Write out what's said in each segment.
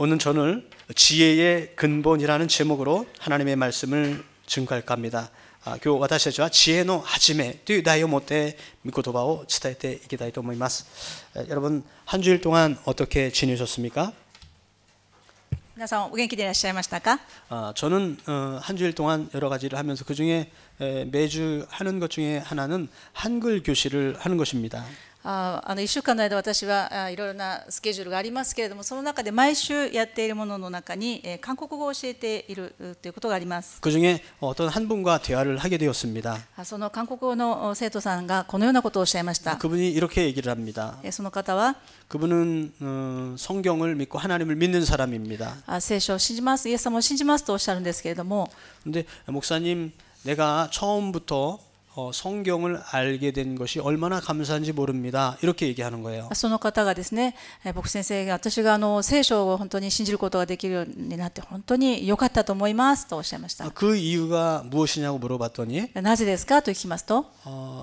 오늘 저는 지혜의 근본이라는 제목으로 하나님의 말씀을 증거할까 합니다. 今日私たちは知恵の始めという題を持って御言葉を伝えていきたいと思います。여러분 한 주일 동안 어떻게 지내셨습니까? 皆さんお元気でいらっしゃいましたか? 저는 한 주일 동안 여러 가지를 하면서 그 중에 매주 하는 것 중에 하나는 한글 교실을 하는 것입니다. 1週間の間私はいろいろなスケジュールがありますけれども、その中で毎週やっているものの中に韓国語を教えているということがあります。 그 중에 어떤 한 분과 대화를 하게 되었습니다. その韓国語の生徒さんがこのようなことをおっしゃいました。 그분이 이렇게 얘기를 합니다. その方は 그분은 성경을 믿고 하나님을 믿는 사람입니다. 聖書を信じます、イエス様を信じますとおっしゃるんですけれども、 근데 목사님, 내가 처음부터 성경을 알게 된 것이 얼마나 감사한지 모릅니다. 이렇게 얘기하는 거예요. その方がですね、僕先生が私が聖書を本当に信じることができるようになって本当に良かったと思いますとおっしゃいました。 그 이유가 무엇이냐고 물어봤더니 なぜですかと聞きますと、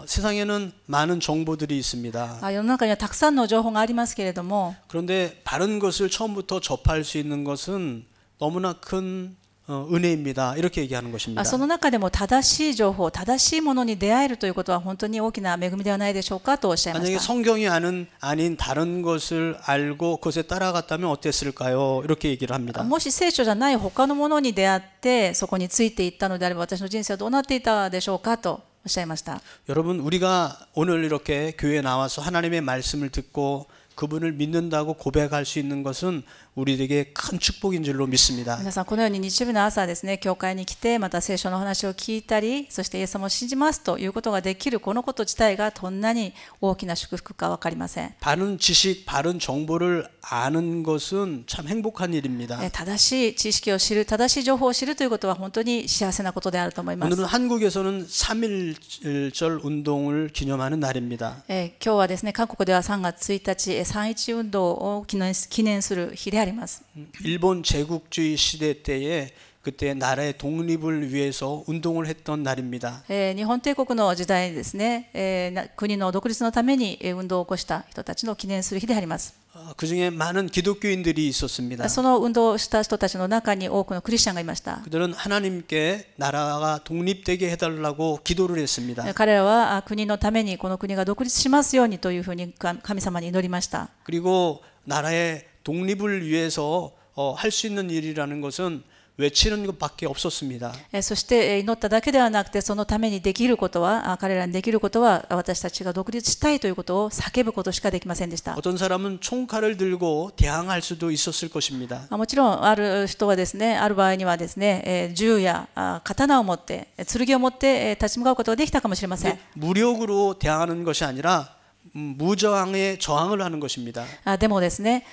세상에는 많은 정보들이 있습니다. 世の中にはたくさんの情報がありますけれども、 그런데 바른 것을 처음부터 접할 수 있는 것은 너무나 큰 은혜입니다. 이렇게 얘기하는 것입니다. その中でも正しい情報、正しいものに出会えるということは本当に大きな恵みではないでしょうかとおっしゃいま 만약에 した。 성경이 아닌 다른 것을 알고 그것에 따라갔다면 어땠을까요? 이렇게 얘기를 합니다. もし聖書じゃない他のものに出会ってそこについていったのであれば私の人生はどうなっていたでしょうかとおっしゃいました。 여러분, 우리가 오늘 이렇게 교회에 나와서 하나님의 말씀을 듣고 그분을 믿는다고 고백할 수 있는 것은 우리에게 큰 축복인 줄로 믿습니다. 皆さんこのように日曜日の朝ですね、教会に来てまた聖書の話を聞いたり、そしてイエス様を信じますということができるこのこと自体がどんなに大きな祝福か分かりません。 바른 지식, 바른 정보를 아는 것은 참 행복한 일입니다. 正しい知識を知る、正しい情報を知るということは本当に幸せなことであると思います。 오늘은 한국에서는 3.1절 운동을 기념하는 날입니다. 今日はですね、韓国では3月1日、3.1運動を記念する日であります。 일본 제국주의 시대 때에 그때 나라의 독립을 위해서 운동을 했던 날입니다. 日本帝国の時代ですね、国の独立のために運動を起こした人たちの記念する日であります。 그 중에 많은 기독교인들이 있었습니다. その運動をした人たちの中に多くのクリスチャンがいました。 그들은 하나님께 나라가 독립되게 해달라고 기도를 했습니다. 彼らは国のためにこの国が独立しますようにというふうに神様に祈りました。 그리고 나라의 독립을 위해서 할 수 있는 일이라는 것은 외치는 것밖에 없었습니다. そして祈っただけではなくて、そのためにできることは、彼らにできることは私たちが独立したいということを叫ぶことしかできませんでした。 어떤 사람은 총칼을 들고 대항할 수도 있었을 것입니다. もちろんある人はですね、ある場合にはですね、銃や刀を持って、剣を持って立ち向かうことができたかもしれません。 무력으로 대항하는 것이 아니라 무저항에 저항을 하는 것입니다. でもですね、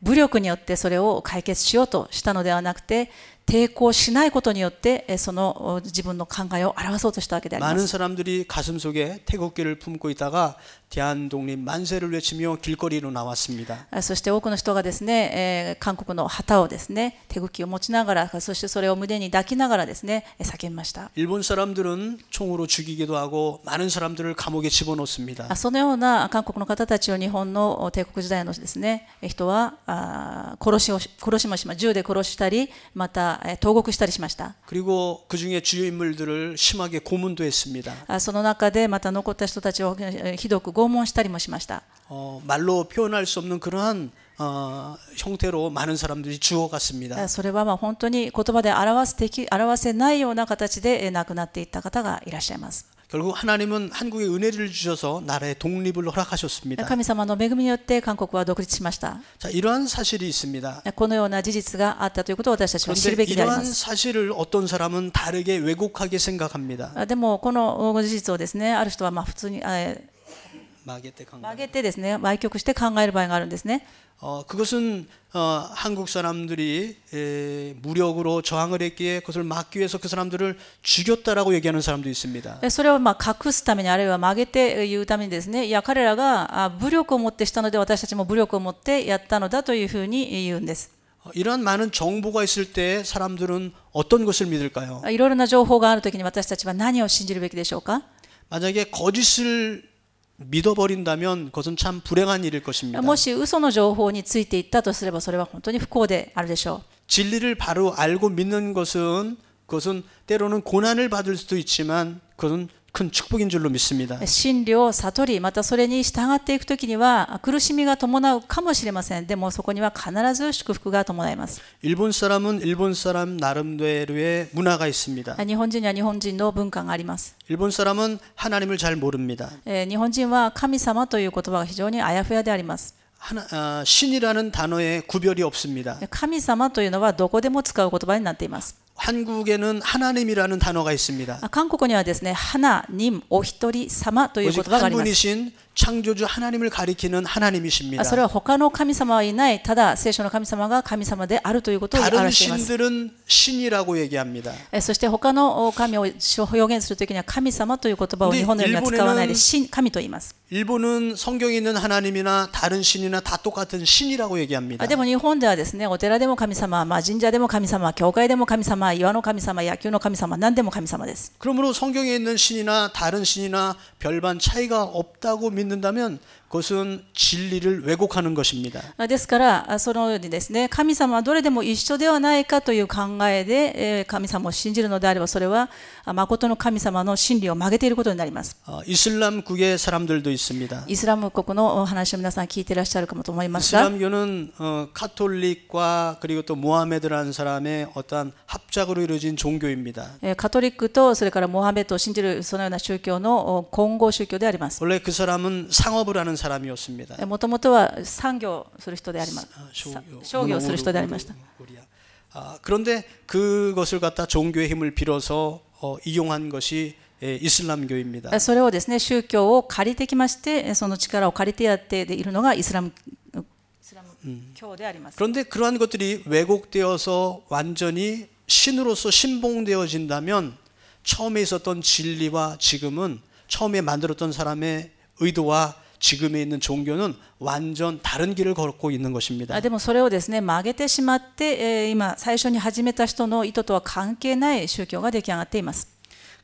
武力によってそれを解決しようとしたのではなくて、抵抗しないことによってその自分の考えを表そうとしたわけであります。 많은 사람들이 가슴속에 태극기를 품고 있다가 대한독립 만세를 외치며 길거리로 나왔습니다. そして多くの人がですね、韓国の旗をですね、手茎を持ちながら、そしてそれを胸に抱きながらですね、叫びました。 일본 사람들은 총으로 죽이기도 하고 많은 사람들을 감옥에 집어넣습니다. そのような韓国の方たちを日本の帝国時代のですね、人は殺しました。銃で殺したり、また投獄したりしました。 그리고 그 중에 주요 인물들을 심하게 고문도 했습니다. その中でまた残った人たちをひどく拷問したりもしました。 말로 표현할 수 없는 그러한 형태로 많은 사람들이 죽어갔습니다. それは本当に言葉で表せないような形で亡くなっていった方がいらっしゃいます。 결국 하나님은 한국에 은혜를 주셔서 나라의 독립을 허락하셨습니다. 神様の恵みによって韓国は独立しました。 자, 이러한 사실이 있습니다. このような事実があったということを私たちは知るべ 그런데 きでありま 이러한 す。 사실을 어떤 사람은 다르게 왜곡하게 생각합니다. でもこの事実をですね、ある人は普通に曲げてですね、歪曲して考える場合があるんですね。 그것은 한국 사람들이 무력으로 저항을 했기에 그것을 막기 위해서 그 사람들을 죽였다라고 얘기하는 사람도 있습니다. それを隠すために、あるいは曲げて言うためにですね、いや彼らが武力を持ってしたので私たちも武力を持ってやったのだというふうに言うんです。 이런 많은 정보가 있을 때 사람들은 어떤 것을 믿을까요? いろいろな情報があるときに私たちは何を信じるべきでしょうか？ 만약에 거짓을 믿어버린다면 그것은 참 불행한 일일 것입니다. もし嘘の情報についていったとすればそれは本当に不幸であるでしょ 진리를 바로 알고 믿는 것은 그것은 때로는 고난을 받을 수도 있지만 그것은 큰 축복인 줄로 믿습니다. う。真理を悟り、またそれに従っていくときには苦しみが伴うかもしれません。でもそこには必ず祝福が伴います。 일본 사람은 일본 사람 나름대로의 문화가 있습니다. 日本人には日本人の文化があります。 일본 사람은 하나님을 잘 모릅니다. 日本人は神様という言葉が非常にあやふやであります。 신이라는 단어에 구별이 없습니다. 神様というのはどこでも使う言葉になっています。 한국에는 하나님이라는 단어가 있습니다. 韓国にはですね、하나 님、お一人様という言 오직 葉があ 한 ります。 분이신 창조주 하나님을 가리키는 하나님이십니다. それは他の神様はいない、ただ聖書の神様が神様であるということを 다른 表しています。 신들은 신이라고 얘기합니다. そして他の神を表現するときには神様という言葉を日本のようには使わないで神と言います。 일본은 성경에 있는 하나님이나 다른 신이나 다 똑같은 신이라고 얘기합니다. でも日本ではですね、お寺でも神様、神社でも神様、教会でも神様、岩の神様、野球の神様、何でも神様です。 그러므로 성경에 있는 신이나 다른 신이나 별반 차이가 없다고 믿는다면 그것은 진리를 왜곡하는 것입니다. ですからそのようにですね、神様はどれでも一緒ではないかという考えで神様を信じるのであれば、それは誠の神様の真理を曲げていることになります。 이슬람국의 사람들도 있습니다. イスラム国の話を皆さん聞いていらっしゃるかもと思いますが、 이슬람교는 카톨릭과 그리고 또 모하메드라는 사람의 어떠한 합작으로 이루어진 종교입니다. カトリックとそれからモハメドを信じるそのような宗教の混合宗教であります。 원래 그 사람은 상업을 하는 사람이었습니다. もともとは産業をする人であります。商業をする人でありました。 그런데 그것을 갖다 종교의 힘을 빌어서 이용한 것이 이슬람교입니다. それをですね、宗教を借りてきまして、その力を借りてやっているのがイスラム教であります。 그런데 그러한 것들이 왜곡되어서 완전히 신으로서 신봉되어진다면 처음에 있었던 진리와 지금은 처음에 만들었던 사람의 의도와 지금에 있는 종교는 완전 다른 길을 걷고 있는 것입니다. でもそれをですね、曲げてしまって、今最初に始めた人の意図とは関係ない宗教が出来上がっています。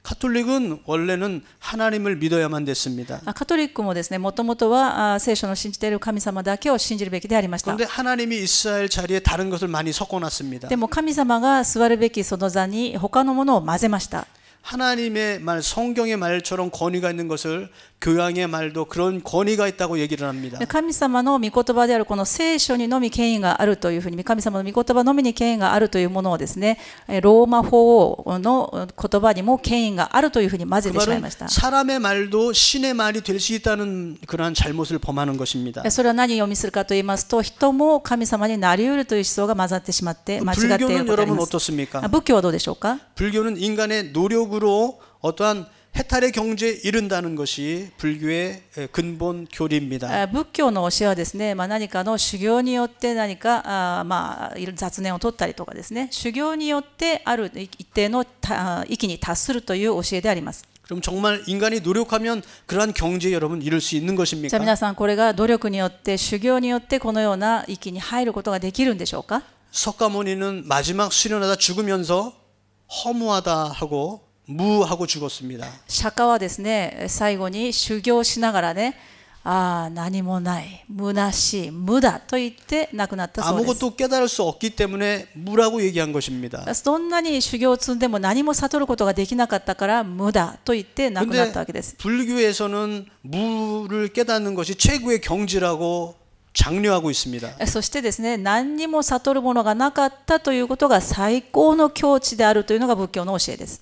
카톨릭은 원래는 하나님을 믿어야만 됐습니다. カトリックもですね、もともとは聖書の信じている神様だけを信じるべきでありました。 그런데 하나님이 있어야 할 자리에 다른 것을 많이 섞어놨습니다. でも神様が座るべきその座に他のものを混ぜました。 하나님의 말, 성경의 말처럼 권위가 있는 것을 교양의 말도 그런 권위가 있다고 얘기를 합니다. 神様の御言葉であるこの聖書にのみ権威があるというふうに、神様の御言葉のみに権威があるというものをですね、ローマ法の言葉にも権威があるというふうに混ぜてしまいました。 사람의 말도 신의 말이 될 수 있다는 그러한 잘못을 범하는 것입니다. それは何を意味するかと言いますと、人も神様になり得るという思想が混ざってしまって間違っていることであり 불교는 ます。 어떻습니까? 仏教はどうでしょうか？ 불교는 인간의 노력으로 어떠한 해탈의 경지에 이른다는 것이 불교의 근본 교리입니다. 仏教の教えはですね、何かの修行によって何か雑念を取ったりとかですね、修行によってある一定の域に達するという教えであります。 그럼 정말 인간이 노력하면 그러한 경지에 여러분 이룰 수 있는 じゃあ 것입니까? 皆さん、これが努力によって修行によってこのような域に入ることができるんでしょうか？ 석가모니는 마지막 수련하다 죽으면서 허무하다 하고 무하고 죽었습니다. 釈迦はですね、最後に修行しながらね、何もない、虚しい、無だと言って亡くなったそうです。 아무것도 깨달을 수 없기 때문에 무라고 얘기한 것입니다. どんなに修行を積んでも何も悟ることができなかったから無だと言って亡くなったわけです。 불교에서는 무를 깨닫는 것이 최고의 경지라고 장려하고 있습니다. そしてですね、何にも悟るものがなかったということが最高の境地であるというのが仏教の教えです。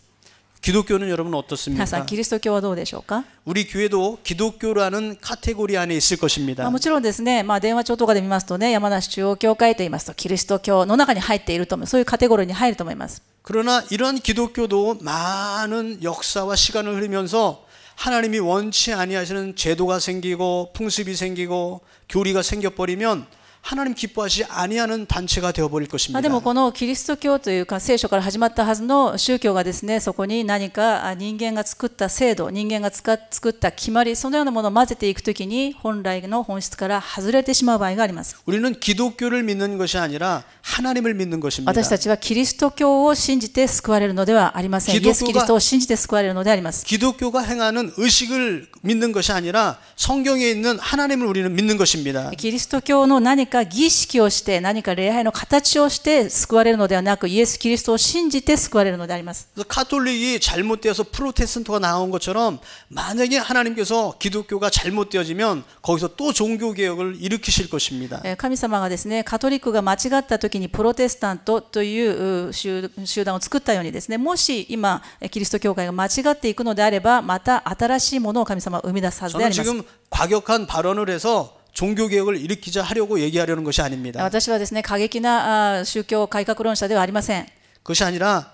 기독교는 여러분 皆さん、 어떻습니까? キリスト教はどうでしょうか？ 우리 교회도 기독교라는 카테고리 안에 있을 것입니다. もちろんですね、電話帳とかで見ますとね、山梨中央教会と言いますとキリスト教の中に入っていると思う、そういうカテゴリーに入ると思います。 그러나 이러한 기독교도 많은 역사와 시간을 흐르면서 하나님이 원치 아니하시는 제도가 생기고 풍습이 생기고 교리가 생겨버리면 하나님 기뻐하시지 아니하는 단체가 되어버릴 것입니다. でもこのキリスト教というか聖書から始まったはずの宗教がですね、そこに何か人間が作った制度、人間が作った決まり、そのようなものを混ぜていくときに本来の本質から外れてしまう場合があります。 우리는 기독교를 믿는 것이 아니라 하나님을 믿는 것입니다. 私たちはキリスト教を信じて救われるのではありません。イエス・キリストを信じて救われるのであります。 기독교가 행하는 의식을 믿는 것이 아니라 성경에 있는 하나님을 우리는 믿는 것입니다. キリスト教の何か儀式をして何か礼拝の形をして救われるのではなくイエス・キリストを信じて救われるのであります。 카톨릭이 잘못되어서 프로테스탄트가 나온 것처럼 만약에 하나님께서 기독교가 잘못되어지면 거기서 또 종교개혁을 일으키실 것입니다. 神様がですね、カトリックが間違った時にプロテスタントという集団を作ったようにですね、もし今キリスト教会が間違っていくのであればまた新しいものを神様は生み出すはずであります。 저는 지금 과격한 발언을 해서 종교개혁을 일으키자 하려고 얘기하려는 것이 아닙니다. 私はですね、過激な宗教改革論者ではありません。 그것이 아니라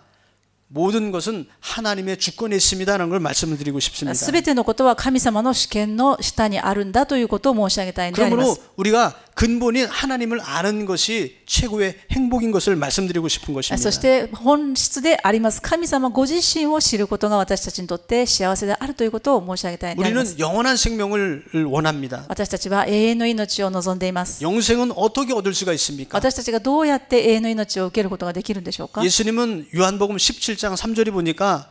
모든 것은 하나님의 주권에 있습니다라는 걸 말씀을 드리고 싶습니다. すべてのことは神様の主権の下にあるんだということを申し上げたいんでありま 그러므로 す。 우리가 근본인 하나님을 아는 것이 최고의 행복인 것을 말씀드리고 싶은 것입니다. そして本質であります神様ご自身を知ることが私たちにとって幸せであるということを申し上げたいんであります。 우리는 영원한 생명을 원합니다. 私たちは永遠の命を望んでいます。 영생은 어떻게 얻을 수가 있습니까? 私たちがどうやって永遠の命を受けることができるんでしょうか。 예수님은 요한복음 17장 3절에 보니까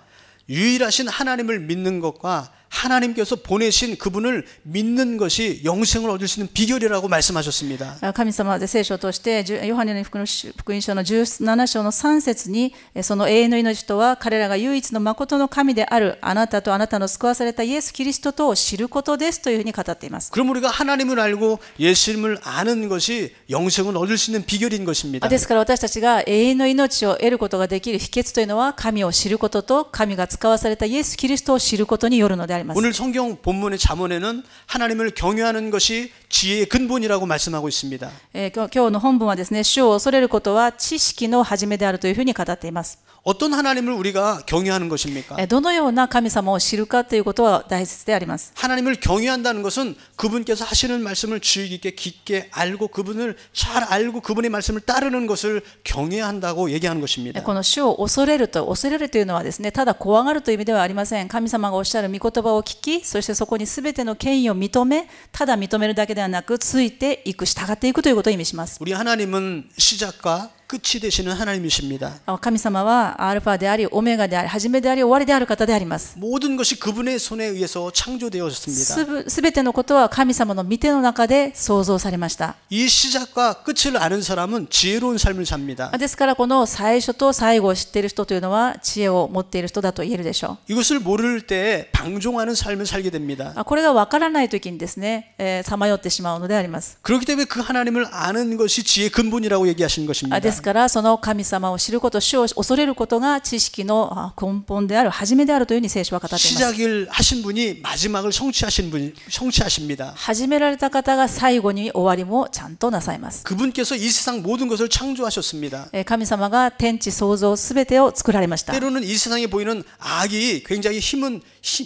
유일하신 하나님을 믿는 것과 하나님께서 보내신 그분을 믿는 것이 영생을 얻을 수 있는 비결이라고 말씀하셨습니다. 神様で聖書としてヨハネの福音書の17章の3節にその永遠の命とは彼らが唯一の誠の神であるあなたとあなたの救わされたイエス・キリストとを知ることですというふうに語っています。 그럼 우리가 하나님을 알고 예수님을 아는 것이 영생을 얻을 수 있는 비결인 것입니다. ですから私たちが永遠の命を得ることができる秘訣というのは神を知ることと神が使わされたイエス・キリストを知ることによるのであります。 오늘 성경 본문의 잠언에는 하나님을 경외하는 것이 지혜의 근본이라고 말씀하고 있습니다. 今日の本文はですね、主を恐れることは知識の始めであるというふうに語っています。 어떤 하나님을 우리가 경외하는 것입니까? どのような神様を知るかということは大切であります。 하나님을 경외한다는 것은 그분께서 하시는 말씀을 주의 깊게 알고 그분을 잘 알고 그분의 말씀을 따르는 것을 경외한다고 얘기하는 것입니다. この主を恐れるというのはですね、ただ怖がるという意味ではありません。神様がおっしゃる御言葉を聞き、そしてそこに全ての権威を認め、ただ認めるだけではなくついていく、従っていくということを意味します。 우리 하나님은 시작과 끝이 되시는 하나님이십니다. 神様はアルファでありオメガであり始めであり終わりである方であります。 모든 것이 그분의 손에 의해서 창조되었습니다. すべてのことは神様の御手の中で創造されました。 이 시작과 끝을 아는 사람은 지혜로운 삶을 삽니다. ですからこの最初と最後を知っている人というのは知恵を持っている人だと言えるでしょう。 이것을 모를 때 방종하는 삶을 살게 됩니다. これがわからないときにですね、さまよってしまうのであります。 그렇기 때문에 그 하나님을 아는 것이 지혜의 근본이라고 얘기하시는 것입니다. ですからその神様を知ること、主を恐れることが知識の根本である、初めであるというふうに聖書は語っています。 시작을 하신 분이 마지막을 성취하십니다. 始められた方が最後に終わりもちゃんとなさいます。 그분께서 이 세상 모든 것을 창조하셨습니다. 神様が天地創造すべてを作られました。 때로는 이 세상에 보이는 악이 굉장히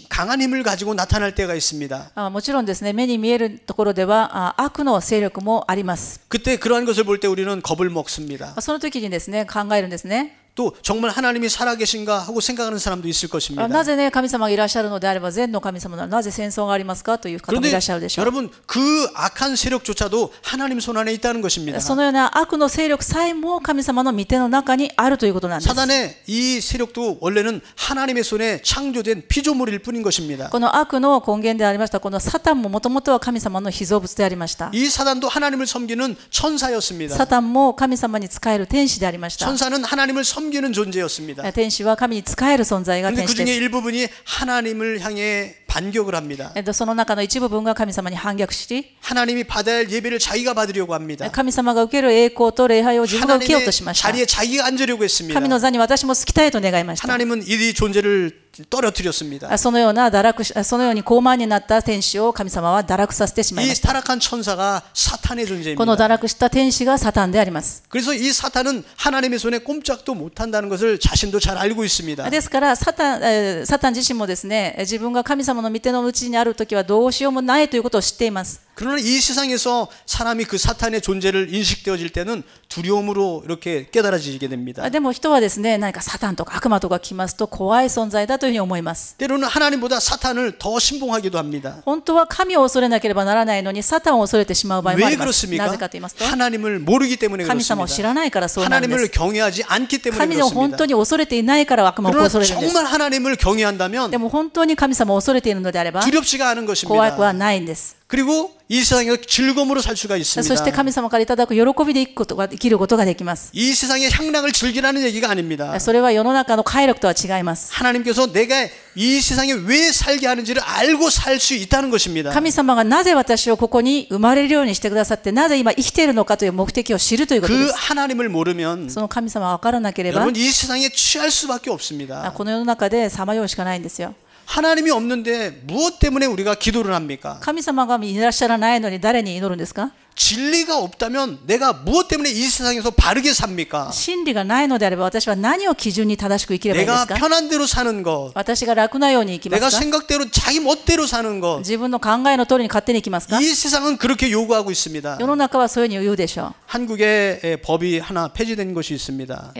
강한 힘을 가지고 나타날 때가 있습니다. もちろんですね、目に見えるところでは悪の勢力もあります。 그때 그러한 것을 볼 때 우리는 겁을 먹습니다. その時にですね、考えるんですね。 또 정말 하나님이 살아계신가 하고 생각하는 사람도 있을 것입니다. なぜね、神様がいらっしゃるのであれば善の神様ならなぜ戦争がありますかという方もいらっしゃるでしょう。 여러분 그 악한 세력조차도 하나님 손 안에 있다는 것입니다. そのような悪の勢力さえも神様の御手の中にあるということなんです。 사단의 이 세력도 원래는 하나님의 손에 창조된 피조물일 뿐인 것입니다. この悪の根源でありましたこのサタンももともとは神様の被造物でありました。 이 사단도 하나님을 섬기는 천사였습니다. サタンも神様に仕える天使でありました。 천사는 하나님을 섬기는 존재였습니다. 天使は神に仕える存在が 그런데 天 그 使で 중에 す。 일부분이 하나님을 향해 반격을 합니다. その中の一部分が神様に反逆し、 하나님이 받아야 할 예배를 자기가 받으려고 합니다. 神様が受ける栄光と礼拝を自分が受けようとしま 하나님의 した。 자리에 자기가 앉으려고 했습니다. 神の座に私も好きたいと願いました。 하나님은 이 존재를 떨어뜨렸습니다. そのように傲慢になった天使を神様は堕落させてしまいま 이 した。 타락한 천사가 사탄의 この 존재입니다. 堕落した天使がサタンであります。 그래서 이 사탄은 하나님의 손에 꼼짝도 못한다는 것을 자신도 잘 알고 있습니다. ですからサタン自身もですね、自分が神様の御手の内にあるときはどうしようもないということを知っています。 그러나 이 세상에서 사람이 그 사탄의 존재를 인식되어질 때는 두려움으로 이렇게 깨달아지게 됩니다. でも人はですね、何かサタンとか悪魔とか来ますと怖い存在だというふうに思います。 때로는 하나님보다 사탄을 더 신봉하기도 합니다. 本当は神を恐れなければならないのにサタンを恐れてしまう場合もあ 왜 ります。 그렇습니까? なぜかと言いますと、 하나님을 모르기 때문에 神様を 그렇습니다. 知らないからそうなんで 하나님을 す。 경외하지 않기 때문에 神を本 그렇습니다. 当に恐れていないから悪魔を 그러나 恐れるんです。 정말 하나님을 경외한다면 でも本当に神様を恐れているのであれば 두렵지가 않은 怖くは 것입니다. ないんです。 그리고 이 세상에서 즐거움으로 살 수가 そして 있습니다. 神様からいただく喜びで生きることができます。 이 세상의 향락을 즐기라는 얘기가 아닙니다. それは世の中の快楽とは違います。 하나님께서 내가 이 세상에 왜 살게 하는지를 알고 살 수 있다는 것입니다. 神様がなぜ私をここに生まれるようにしてくださって、なぜ今生きているのかという目的を知るということで 그 す。 하나님을 모르면 その神様が分からなければ、 여러분 이 세상에 취할 수밖에 없습니다. この世の中でさまようしかないんですよ。 하나님이 없는데 무엇 때문에 우리가 기도를 합니까? 神様がいらっしゃらないのに誰に祈るんですか？ 진리가 없다면 내가 무엇 때문에 이 세상에서 바르게 삽니까? 真理がないのであれば私は何を基準に正しく生きればいいで 내가 すか？ 편한 대로 사는 것, 私が楽なように生きま 내가 すか？ 생각대로 자기 멋대로 사는 것, 自分の考えの通りに勝手に生きますか？ 이 세상은 그렇게 요구하고 있습니다. 世の中はそういうふうに言うでしょう。 한국에 법이 하나 폐지된 것이 있습니다.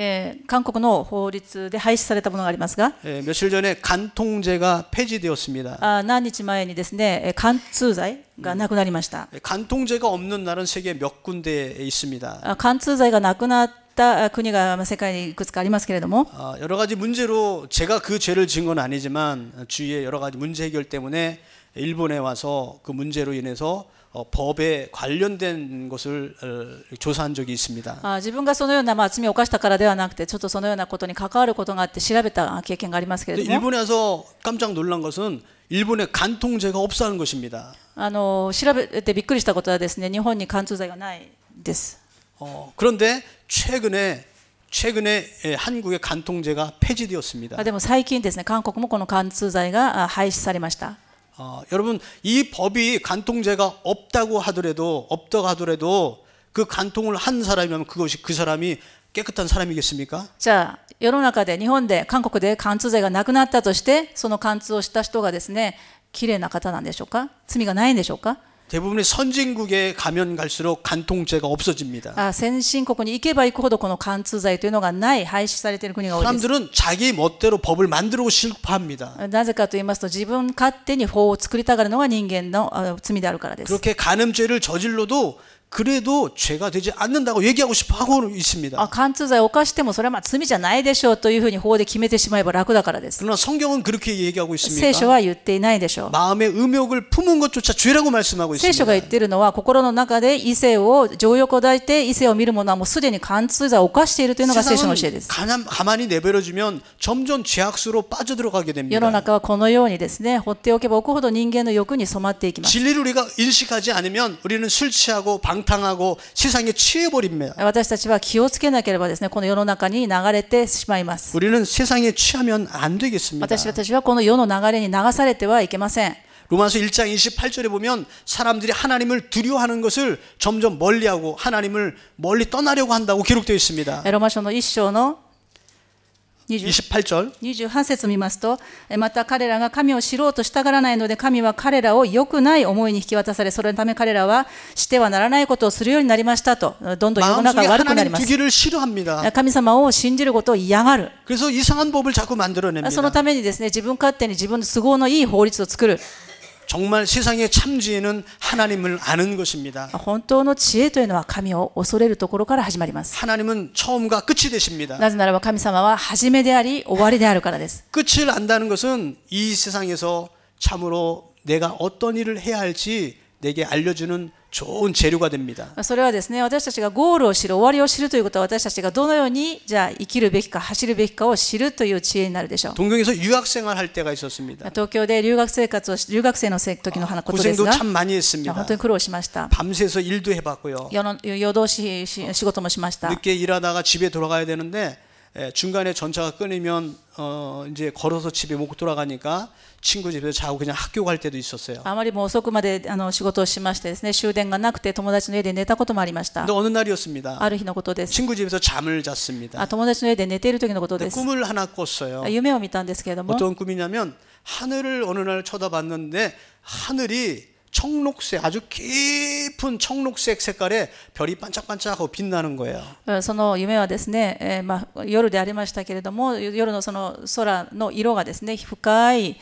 韓国の法律で廃止されたものがありますが、 며칠 전에 간통죄가 폐지되었습니다. 何日前にですね、貫通罪がなくなりました。 간통죄가 없는 나라는 세계 몇 군데에 있습니다. 貫通罪がなくなった国が世界にいくつかありますけれども、 여러 가지 문제로 제가 그 죄를 지은 건 아니지만 주위에 여러 가지 문제 해결 때문에 일본에 와서 그 문제로 인해서 법에 관련된 것을 조사한 적이 있습니다. 自分がそのような罪を犯したからではなくて、ちょっとそのようなことに関わることがあって調べた経験がありますけれども、 일본에 와서 깜짝 놀란 것은 일본에 간통죄가 없다는 것입니다. 調べてびっくりしたことはですね、日本に貫通罪がないです。 그런데 최근에 한국의 간통죄가 폐지되었습니다. でも最近ですね、韓国もこの貫通罪が廃止されました。 여러분 이 법이 간통죄가 없다고 하더라도 그 간통을 한 사람이라면 그것이 그 사람이 깨끗한 사람이겠습니까? じゃあ世の中で日本で韓国で貫通罪がなくなったとして、その貫通をした人がですね、綺麗な方なんでしょうか？罪がないんでしょうか？ 대부분의 선진국에 가면 갈수록 간통죄가 없어집니다. 先進国に行けば行くほどこの貫通罪というのがない、廃止されている国が多いです。 사람들은 자기 멋대로 법을 만들고 싶어합니다. なぜかと言いますと、自分勝手に法を作りたがるのが人間の罪であるからです。 그렇게 간음죄를 저질러도 그래도 죄가 되지 않는다고 얘기하고 싶어 하고 있습니다. 貫通罪を犯してもそれは罪じゃないでしょうというふうに法で決めてしまえば楽だからです。 그러나 성경은 그렇게 얘기하고 聖 있습니까? 書は言っていないでしょう。 마음의 음욕을 품은 것조차 죄라고 말씀하고 聖書が言 있습니다. っているのは、心の中で異性を情欲を抱いて異性を見る者はもうすでに貫通罪を犯しているというのが聖書の教えです。 가만히 내버려주면 점점 죄악수로 빠져들어가게 世の 됩니다. 中はこのようにですね、放っておけば置くほど人間の欲に染まっていきます。 진리를 우리가 인식하지 않으면 우리는 술 취하고 방탕하고 세상에 취해버립니다. 私たちは気をつけなければですね、この世の中に流れてしまいます。 우리는 세상에 취하면 안 되겠습니다. 私たちはこの世の流れに流されてはいけません。 로마서 1장 28절에 보면 사람들이 하나님을 두려워하는 것을 점점 멀리하고 하나님을 멀리 떠나려고 한다고 기록되어 있습니다. ローマ書の1章の 28절 28節を見ますと、また彼らが神を知ろうとしたがらないので、神は彼らを良くない思いに引き渡され、それのため彼らはしてはならないことをするようになりましたと、どんどん世の中 마음속에 が悪くなり 하나님 ます。 두기를 싫어합니다. 神様を信じることを嫌がる。 그래서 이상한 법을 자꾸 만들어냅니다. そのためにですね、自分勝手に自分の都合のいい法律を作る。 정말 세상의 참지혜는 하나님을 아는 것입니다. 本当の知恵というのは神を恐れるところから始まります。 하나님은 처음과 끝이 되십니다. なぜならば神様は初めであり終わりであるからです。 끝을 안다는 것은 이 세상에서 참으로 내가 어떤 일을 해야 할지 내게 알려주는 좋은 재료가 됩니다. それはですね、私たちがゴールを知る、終わりを知るということは、私たちがどのようにじゃあ生きるべきか走るべきかを知るという知恵になるでしょう。 동경에서 유학생활 할 때가 있었습니다. 東京で留学生の時のことです 고생도 が、 참 많이 했습니다. 本当に苦労しました。 밤새서 일도 해봤고요. 夜通し仕事もしました。 늦게 일하다가 집에 돌아가야 되는데 중간에 전차가 끊이면 이제 걸어서 집에 못 돌아가니까 친구 집에서 자고 그냥 학교 갈 때도 있었어요. あまりも遅くまで仕事をしましてですね、終電がなくて友達の家で寝たこともありました。 근데 어느 날이었습니다. ある日のことです。 친구 집에서 잠을 잤습니다. 友達の家で寝ている時のことです。 꿈을 하나 꿨어요. 夢を見たんですけれども、 어떤 꿈이냐면 하늘을 어느 날 쳐다봤는데 하늘이 청록색, 아주 깊은 청록색 색깔의 별이 반짝반짝하고 빛나는 거예요. その夢はですね、夜でありましたけれども、夜のその空の色がですね、深い、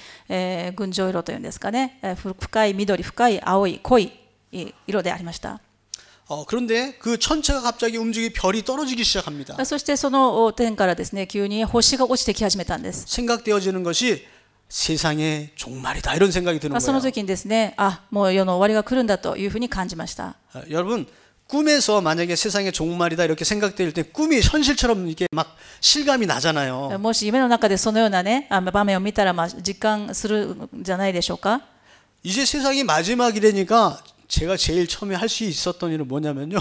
群青色というんですかね、深い緑、深い青い濃い色でありました。 그런데 그 천체가 갑자기 움직이 별이 떨어지기 시작합니다. そしてその天からですね、急に星が落ちてき始めたんです。 생각되어지는 것이 세상의 종말이다 이런 생각이 드는 その 거예요. 時にですね、もう世の終わりが来るんだというふうに感じました。 여러분 꿈에서 만약에 세상의 종말이다 이렇게 생각될 때 꿈이 현실처럼 이렇게 막 실감이 나잖아요. もし夢の中でそのようなね、場面を見たら実感するんじゃないでしょうか。 이제 세상이 마지막이라니까 제가 제일 처음에 할 수 있었던 일은 뭐냐면요.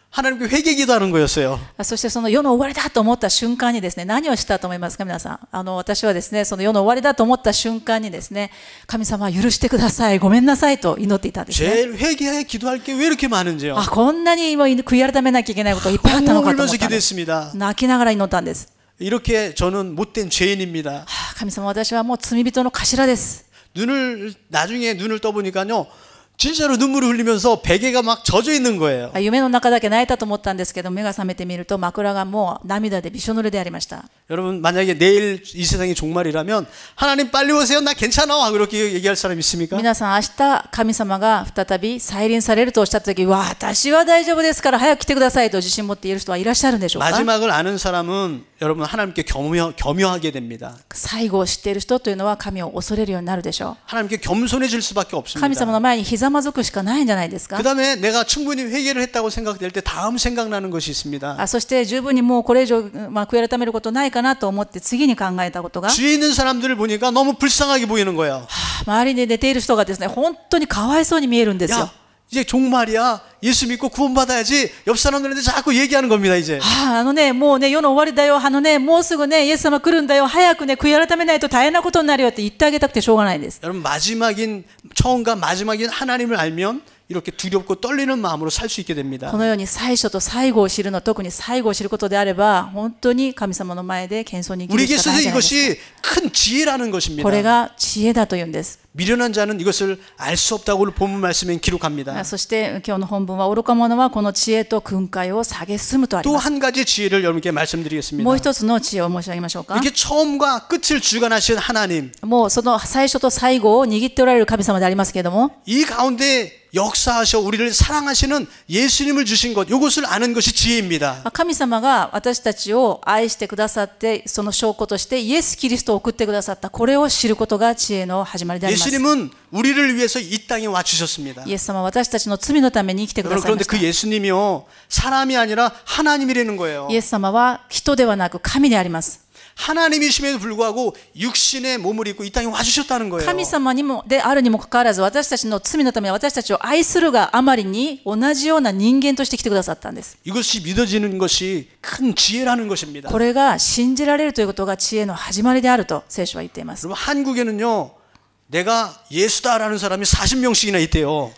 하나님께 회개기도하는 거였어요. そしてその世の終わりだと思った瞬間にですね、何をしたと思いますか皆さん。私はですね、その世の終わりだと思った瞬間にですね、神様許してください、ごめんなさいと祈っていたんですね。 제일 회개에 기도할 게 왜 이렇게 많은지요. こんなにも悔い改めなきゃいけないこといっぱいあったのかと思ったんです。 기도했습니다. 泣きながら祈ったんです。 이렇게 저는 못된 죄인입니다. 神様、私はもう罪人の頭です。 나중에 눈을 떠보니까요. 진짜로 눈물을 흘리면서 베개가 막 젖어 있는 거예요. 夢の中だけ泣いたと思ったんですけど、目が覚めてみると枕がもう涙でびしょ濡れでありました。 여러분 만약에 내일 이 세상이 종말이라면 하나님 빨리 오세요. 나 괜찮아. 그렇게 얘기할 사람 있습니까? 皆さん明日神様が再び再臨されるとおっしゃった時、私は大丈夫ですから早く来てくださいと自信持って言える人はいらっしゃるんでしょうか。 마지막을 아는 사람은 여러분 하나님께 겸허하게 됩니다. 最後を知っている人というのは神を恐れるようになるでしょう。 하나님께 겸손해질 수밖에 없습니다. 神様の前にひざまずくしかないんじゃないですか。 그다음에 내가 충분히 회개를 했다고 생각될 때 다음 생각나는 것이 있습니다. そして十分にもうこれ以上、悔い改めることないかなと思って次に考えたことが、 주위에 있는 사람들을 보니까 너무 불쌍하게 보이는 거예요. 周りで寝ている人がですね、本当にかわいそうに見えるんですよ。 야, 이제 종말이야. 예수 믿고 구원받아야지. 옆 사람들한테 자꾸 얘기하는 겁니다, 이제. もうね、世の終わりだよ。もうすぐね、イエス様来るんだよ。早くね、悔い改めないと大変なことになるよって言ってあげたくてしょうがないんです。 여러분 처음과 마지막인 하나님을 알면 이렇게 두렵고 떨리는 마음으로 살 수 있게 됩니다. このように最初と最後を知るの、特に最後を知ることであれば、本当に神様の前で謙遜に生きるしかないじゃないですか。 우리에게 있어서 이것이 큰 지혜라는 것입니다. これが知恵だというんです。 미련한 자는 이것을 알 수 없다고 본문 말씀에 기록합니다. そして今日の本文は愚か者はこの知恵と訓戒を蔑むとあり또 ます。 한 가지 지혜를 여러분께 말씀드리겠습니다. もう一つの知恵を申し上げましょうか。 이렇게 처음과 끝을 주관하신 하나님, もうその最初と最後を握っておられる神様でありますけれども、 이 가운데 역사하셔 우리를 사랑하시는 예수님을 주신 것, 이것을 아는 것이 지혜입니다. 神様が私たちを愛してくださって、その証拠としてイエス・キリストを送ってくださった、これを知ることが知恵の始まりであります。 예수님은 우리를 위해서 이 땅에 와 주셨습니다. イエス様は私たちの罪のために生きてくださいま 그런데 した。 그 예수님이요 사람이 아니라 하나님이라는 거예요. イエス様は人ではなく神であります。 하나님이심에도 불구하고 육신의 몸을 입고 이 땅에 와 주셨다는 거예요. 神様にもであるにもかかわらず、私たちの罪のために私たちを愛するがあまりに同じような人間として来てくださったんです。 이것이 믿어지는 것이 큰 지혜라는 것입니다. これが信じられるということが知恵の始まりであると聖書は言っています。 여러분 한국에는요 내가 예수다라는 사람이 40명씩이나 있대요.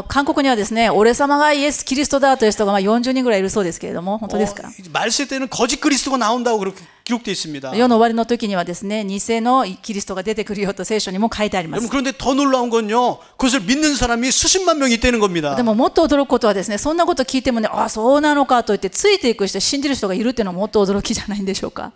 韓国にはですね、俺様がイエス・キリストだという人が40人ぐらいいるそうですけれども、本当ですか？ 말세 때는 거짓 그리스도가 나온다고 그렇게 기록되어 있습니다. 世の終わりの時にはですね、偽のキリストが出てくるよと聖書にも書いてあります。 그런데 더 놀라운 건요, 그것을 믿는 사람이 수십만 명이 있다는 겁니다. でももっと驚くことはですね、そんなこと聞いてもね、そうなのかと言ってついていく人、信じる人がいるっていうのはもっと驚きじゃないんでしょうか。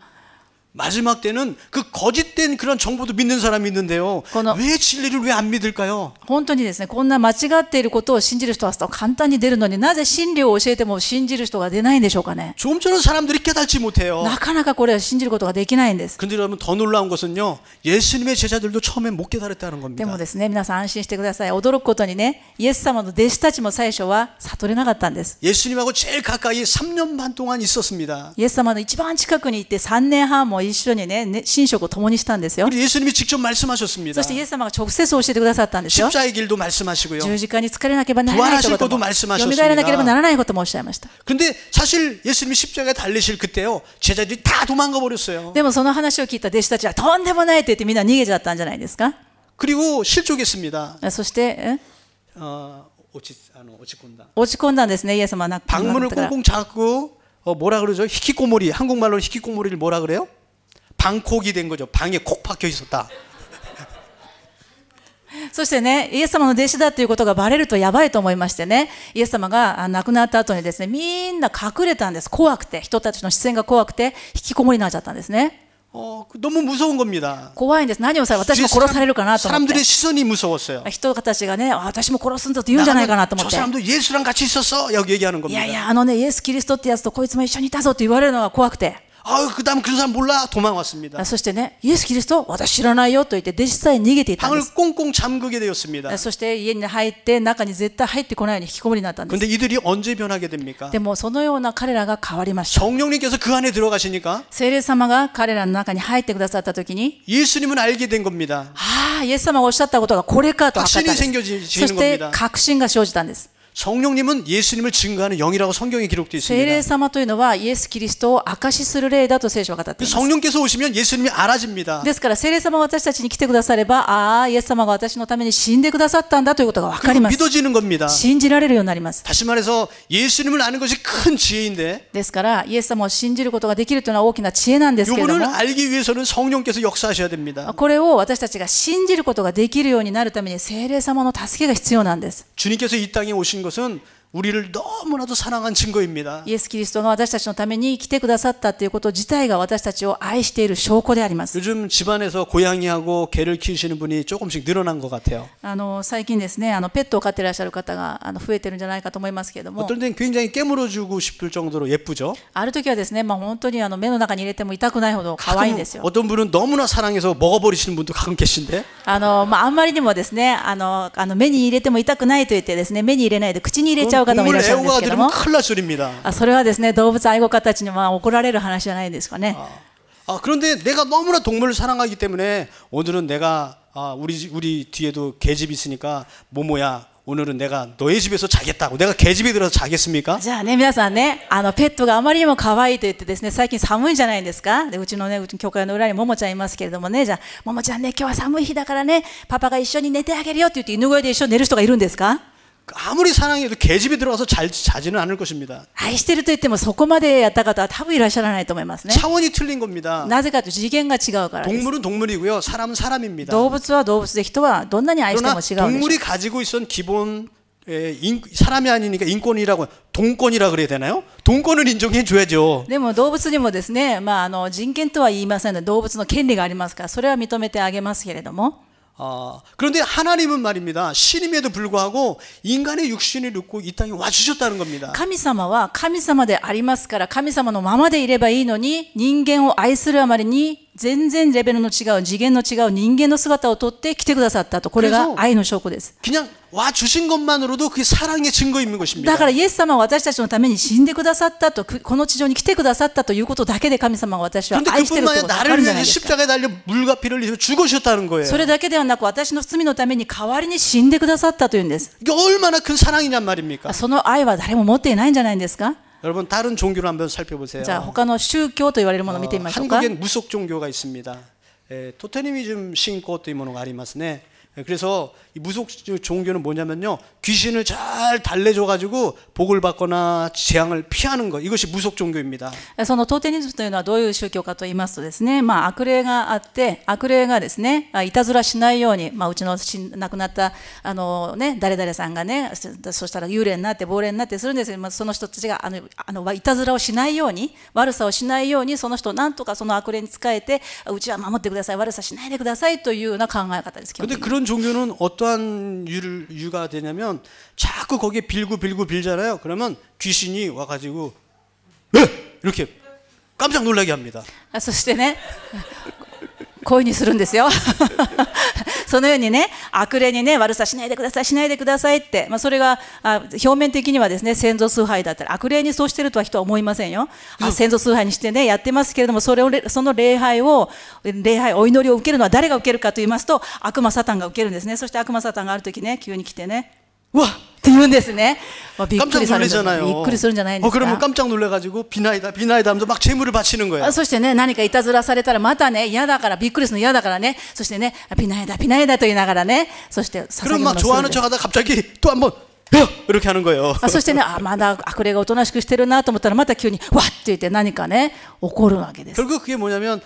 마지막 때는 그 거짓된 그런 정보도 믿는 사람이 있는데요. 왜 진리를 왜 안 믿을까요? 本当にですね、こんな間違っていることを信じる人は簡単に出るのになぜ真理を教えても信じる人が出ないんでしょうかね。 좀처럼 사람들이 깨닫지 못해요. なかなかこれを信じることができないんです。 근데 여러분 더 놀라운 것은요, 예수님의 제자들도 처음에 못 깨달았다는 겁니다. でもですね、皆さん安心してください。驚くことにね、イエス様の弟子たちも最初は悟れなかったんです。 예수님하고 제일 가까이 3년 반 동안 있었습니다. イエス様の一番近くに行って3年半も一緒にね、寝食を共にしたんですよ。 우리 예수님이 직접 말씀하셨습니다. そしてイエス様が直接教えてくださったんですよ。 십자의 길도 말씀하시고요. 十字架に疲れなければならないということも、蘇らなければならないこともおっしゃいました。 근데 사실 예수님이 십자가에 달리실 그때요, 제자들이 다 도망가 버렸어요. でもその話を聞いた弟子たちはとんでもないって言ってみんな逃げちゃったんじゃないですか。 그리고 실족했습니다. そして落ち込んだんですね。イエス様は亡くなったから。 방문을 꽁꽁 잡고 뭐라 그러죠? 히키코모리, 한국말로 히키코모리를 뭐라 그래요? 방콕이 된 거죠. 방에 콕 박혀 있었다. そしてね、イエス様の弟子だということがバレるとやばいと思いましてね、イエス様が亡くなった後にですね、みんな隠れたんです。怖くて、人たちの視線が怖くて引きこもりになっちゃったんですね。 너무 무서운 겁니다. 怖いんです。何をされ、私も殺されるかなと思って。 사람들의 시선이 무서웠어요. 人たちがね、私も殺すんだと言うんじゃないかなと思って。 저 사람도 예수랑 같이 있었어. 여기 얘기하는 い 겁니다. やいや、イエス・キリストってやつとこいつも一緒にいたぞと言われるのが怖くて。 그다음 그 사람 몰라 도망왔습니다. そしてね、イエス・キリスト、私知らないよと言って弟子さえ逃げていたんで 방을 す。 꽁꽁 잠그게 되었습니다. そして家に入って中に絶対入ってこないように引きこもりになったんです。 근데 이들이 언제 변하게 됩니까? でもそのような彼らが変わりました。 성령님께서 그 안에 들어가시니까 聖霊様が彼らの中に入ってくださったときに、 예수님은 알게 된 겁니다. イエス様がおっしゃったことがこれかと分かったん 확신이 です。 생겨지는 そして 겁니다. 確信が生じたんです。 성령님은 예수님을 증거하는 영이라고 성경에 기록되어 聖霊 있습니다. 様というのはイエス・キリストを証しする霊だと聖書は語っています。 성령께서 오시면 예수님이 알아집니다. ですから聖霊様が私たちに来てくだされば、イエス様が私のために死んでくださったんだということが分かり 그리고 ます。 믿어지는 겁니다. 信じられるようになります。 다시 말해서 예수님을 아는 것이 큰 지혜인데 ですからイエス様を信じることができるというのは大きな知恵なんですけれど 이분을 も、 알기 위해서는 성령께서 역사하셔야 됩니다. これを私たちが信じることができるようになるために聖霊様の助けが必要なんです。 주님께서 이 땅에 오신 것은 우리를 너무나도 사랑한 증거입니다. イエス・キリストが私たちのために来てくださったということ自体が私たちを愛している証拠であります。 요즘 집안에서 고양이하고 개를 키우시는 분이 조금씩 늘어난 것 같아요. 最近ですね、ペットを飼っていらっしゃる方が増えてるんじゃないかと思いますけれども、 어떨 땐 굉장히 깨물어주고 싶을 정도로 예쁘죠. ある時はですね、本当に目の中に入れても痛くないほど可愛いんですよ。 어떤 분은 너무나 사랑해서 먹어버리시는 분도 가끔 계신데 あんまりにもですね、目に入れても痛くないと言ってですね、目に入れないで口に入れちゃう方もいらっしゃるんですけども、 큰일 날 소리입니다. それはですね、動物愛護家たちには怒られる話じゃないですかね。 그런데 내가 너무나 동물을 사랑하기 때문에 오늘은 내가 우리 뒤에도 개집이 있으니까 모모야 오늘은 내가 너의 집에서 자겠다고. 내가 개집에 들어서 자겠습니까? じゃあね、皆さんね、ペットがあまりにも可愛いと言ってですね、最近寒いじゃないですか。で、うちの教会の裏にももちゃんいますけれどもね、じゃあももちゃんね、今日は寒い日だからね、パパが一緒に寝てあげるよって言って犬小屋で一緒に寝る人がいるんですか？ 아무리 사랑해도 개집에 들어가서 자지는 않을 것입니다. 愛してると言ってもそこまでやった方は多分いらっしゃらないと思いますね。 차원이 틀린 겁니다. なぜかというと次元が違うからです。 동물은 동물이고요. 사람은 사람입니다. 動物は動物で人はどんなに愛しても違う 그러나 んでしょう。 동물이 가지고 있던 기본 사람이 아니니까 인권이라고 동권이라 그래야 되나요? 동권을 인정해 줘야죠. でも動物にもですね、人権とは言いませんので動物の権利がありますからそれは認めてあげますけれども。 그런데 하나님은 말입니다. 신임에도 불구하고 인간의 육신을 입고 이 땅에 와주셨다는 겁니다. 神様は神様でありますから神様のままでいればいいのに人間を愛するあまりに全然レベルの違う次元の違う人間の姿をとって来てくださったと。これが愛の証拠です。 그냥 와 주신 것만으로도 그게 사랑의 증거인 것입니다. だからイエス様は私たちのために死んでくださったと、この地上に来てくださったということだけで神様が私は愛しているということが分かるんじゃないですか。 십자가에 달려 물과 피를 흘리며 죽으셨다는 거예요. それだけではなく私の罪のために代わりに死んでくださったというんです。 이게 얼마나 큰 사랑이냔 말입니까? その愛は誰も持っていないんじゃないんですか。 여러분 다른 종교를 한번 살펴보세요. じゃあ他の宗教と言われるものを見てみましょうか。 한국엔 무속 종교가 있습니다. 토테미즘 신고というものがありますね. 그래서 이 무속 종교는 뭐냐면요, 귀신을 잘 달래줘가지고 복을 받거나 재앙을 피하는 것, 이것이 무속 종교입니다. そのトーテニズムというのはどういう宗教かと言いますとですね、悪霊があって悪霊がですねいたずらしないように、うちの亡くなった誰々さんがね、そしたら幽霊になって亡霊になってするんですけど、その人たちがいたずらをしないように、悪さをしないように、その人をなんとかその悪霊に仕えて、うちは守ってください、悪さしないでくださいというような考え方です。 근데 그런 종교는 어떠한 유가 되냐면 자꾸 거기에 빌고 빌잖아요. 그러면 귀신이 와가지고 이렇게 깜짝 놀라게 합니다. そしてね、こういうふうにするんですよ。そのようにね、悪霊にね、悪さしないでください、しないでくださいって、それが表面的にはですね、先祖崇拝だったり、悪霊にそうしてるとは人は思いませんよ。先祖崇拝にしてね、やってますけれども、その礼拝、お祈りを受けるのは誰が受けるかと言いますと、悪魔サタンが受けるんですね。そして悪魔サタンがある時ね、急に来てね、うわっって言うんですね。びっくりするんじゃないですか。 그러면 깜짝 놀래가지고 비나이다 하면서 막 제물을 바치는 거예요. そしてね、何かいたずらされたらまたね、嫌だからびっくりするの嫌だからね、そしてね、ビナイダと言いながらね、そして捧げ物をするんです。 그럼 막 좋아하는 척하다 갑자기 또 한번 이렇게 하는 거예요. そしてね、まだ悪霊がおとなしくしてるなと思ったらまた急にわっって言って何かね起こるわけです。 결국 그게 뭐냐면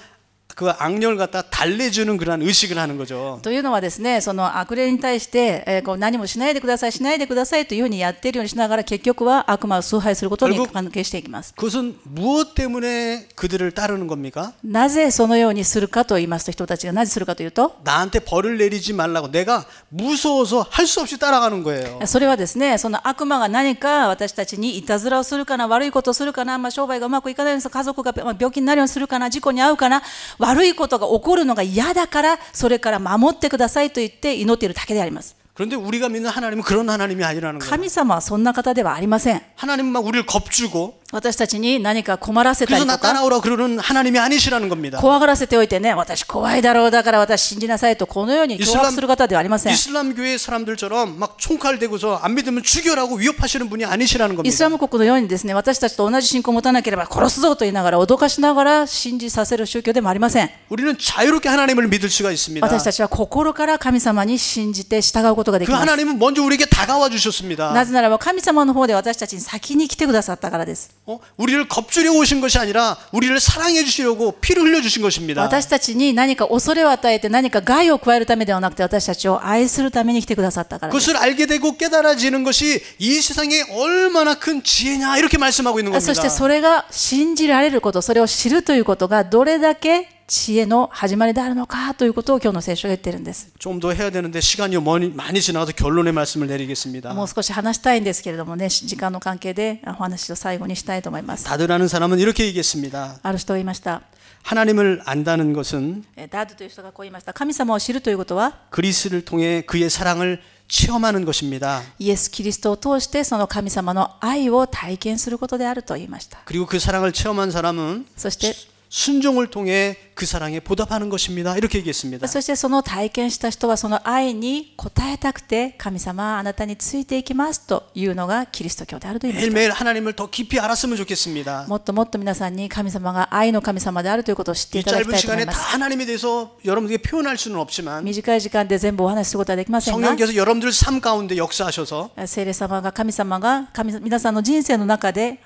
그 악령을 갖다 달래주는 그러한 의식을 하는 거죠. というのはですね、その悪霊に対して、こう何もしないでください、しないでくださいというふうにやっているようにしながら、結局は悪魔を崇拝することに関係していきます。 그것은 무엇 때문에 그들을 따르는 겁니까? なぜそのようにするかと言いますと、人たちがなぜするかというと、 나한테 벌을 내리지 말라고 내가 무서워서 할 수 없이 따라가는 거예요. それはですね、その悪魔が何か私たちにいたずらをするかな、悪いことをするかな、商売がうまくいかないように、家族が病気になるようにするかな、事故に遭うかな、悪いことが起こるのが嫌だから、それから守ってくださいと言って祈っているだけであります。 그런데 우리가 믿는 하나님은 그런 하나님이 아니라는 거예요. 神様はそんな方ではありません。 하나님은 막 우리를 겁주고 私たちに何か困らせた 그래서 り 나 とか、 따라오라 그러는 하나님이 아니시라는 겁니다. 怖がらせておいてね、私怖いだろう、だから私信じなさいと、このように脅迫する方ではありません。 이슬람 교회 사람들처럼 막 총칼 대고서 안 믿으면 죽여라고 위협하시는 분이 아니시라는 イスラ 겁니다. ム国のようにですね、私たちと同じ信仰を持たなければ殺すぞと言いながら、脅かしながら信じさせる宗教でもありません。 우리는 자유롭게 하나님을 믿을 수가 있습니다. 私たちは心から神様に信じて従うことができ 그 ます。 하나님은 먼저 우리에게 다가와 주셨습니다. なぜならば神様の方で私たちに先に来てくださったからです。 우리를 겁주려고 오신 것이 아니라 우리를 사랑해 주시려고 피를 흘려 주신 것입니다. 私たちに何か恐れを与えて何か害を加えるためではなくて、私たちを愛するために来てくださったからです。 그것을 알게 되고 깨달아지는 것이 이 세상에 얼마나 큰 지혜냐 이렇게 말씀하고 있는 そして 겁니다. それが信じられること、それを知るということがどれだけ知恵の始まりであるのかということを今日の聖書が言っているんです。 좀 더 해야 되는데 시간이 많이 지나가서 결론의 말씀을 내리겠습니다. もう少し話したいんですけれどもね、時間の関係でお話を最後にしたいと思います。 다들 아는 사람은 이렇게 얘기했습니다. ある人が言いました。 하나님을 안다는 것은 ダードという人がこう言いました。神様を知るということは、 그리스도를 통해 그의 사랑을 체험하는 것입니다. イエス・キリストを通してその神様の愛を体験することであると言いました。 그리고 그 사랑을 체험한 사람은 そして 순종을 통해 그 사랑에 보답하는 것입니다. 이렇게 얘기했습니다. そしてその体験した人はその愛に応えたくて、神様はあなたについていきますというのがキリスト教であると言いました。 매일매일 하나님을 더 깊이 알았으면 좋겠습니다. もっともっと皆さんに神様が愛の神様であるということを知ってい 이 ただき 짧은 たいと思い 시간에 ま 다 す。 하나님에 대해서 여러분들에게 표현할 수는 없지만 短い時間で全部お話しすることはできませんが、 성령께서 여러분들 삶 가운데 역사하셔서 聖霊様が神様が皆さんの人生の中で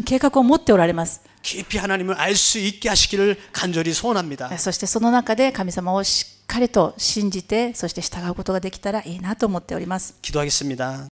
計画を持っておられます。 깊이 하나님을 알 수 있게 하시기를 간절히 소원합니다. そしてその中で神様をしっかりと信じて、そして従うことができたらいいなと思っております。 기도하겠습니다.